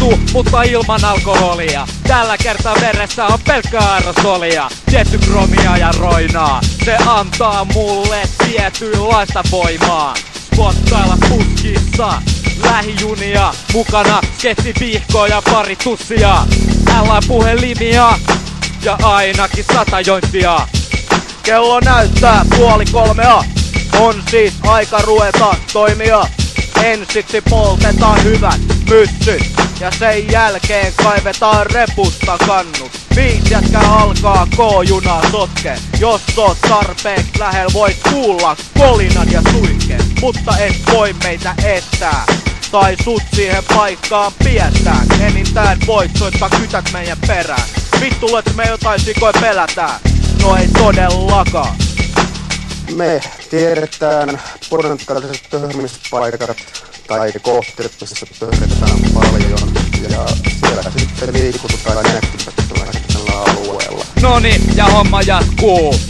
juotu, mutta ilman alkoholia. Tällä kertaa veressä on pelkkää aerosolia. Tietty kromia ja roinaa, se antaa mulle tietynlaista voimaa. Spottailla puskissa, lähijunia, mukana sketsivihkoja ja pari tussia. Puhelimia ja ainakin 100 jointia. Kello näyttää 2:30. On siis aika ruveta toimia. Ensiksi poltetaan hyvät myssyt ja sen jälkeen kaivetaan repusta kannut. 5 jätkää alkaa K-junaa sotke. Jos oot tarpeeksi lähellä voit kuulla kolinan ja suihkeen. Mutta et voi meitä estää tai sut siihen paikkaan piestään. Enintään voit soittaa kytät meidän perään. Vittu, että me jotain sikoja pelätään. No ei todellakaan. Me tiedetään potentiaaliset töhmispaikat tai kohteet, missä töhmetään paljon. Ja siellä sitten liikututaan tällä alueella. Noni, ja homma jatkuu.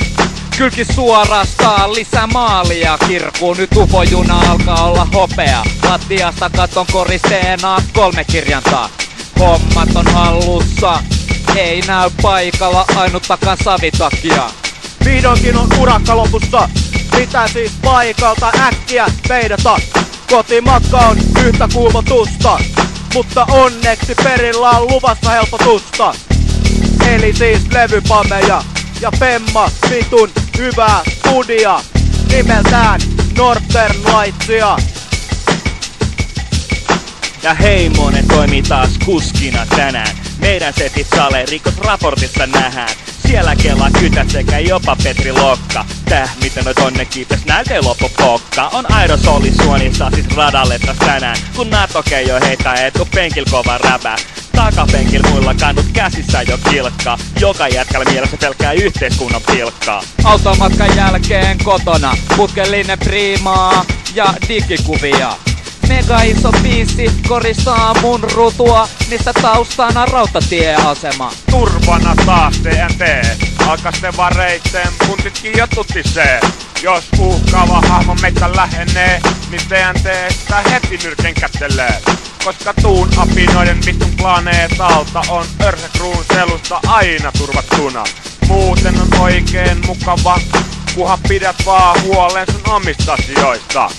Kylki suorastaan lisää maalia kirkuu. Nyt ufojuna alkaa olla hopea. Lattiasta katon koristeena 3 kirjantaa. Hommat on hallussa. Ei näy paikalla ainuttakaan savitakia. Vihdoinkin on urakka lopussa. Pitää siis paikalta äkkiä peidata. Kotimatka on yhtä kuumotusta. Mutta onneksi perillä on luvassa helpotusta. Eli siis levypameja ja Pemma vitun hyvää studia. Nimeltään Northern Lightsia. Ja Heimonen toimii taas kuskina tänään. Meidän setit sale rikosraportissa nähdään. Siellä kelaa kytät sekä jopa Petri Lokka. Miten noi tonne kiipes näiltä ei loppu pokka. On aerosoli suonissa siis radalle taas tänään. Kun NATO keijo heitää etu penkil kova räpä. Takapenkil muilla kannut käsissä jo kilkkaa. Joka jätkällä mielessä pelkkää yhteiskunnan pilkkaa. Automatkan jälkeen kotona putkellinen priimaa ja digikuvia. Mega iso biisi koristaa mun rutua, mistä taustana rautatieasema. Turvana taas TNT, alkasten vareitten puntitkin jo tuttisee. Jos uhkaava hahmo meitä lähenee, niin TNTstä heti nyrken kättelee. Koska tuun apinoiden vitun planeetalta on Örsekruun selusta aina turvattuna. Muuten on oikein mukava, kunhan pidät vaan huolen sun omista asioista.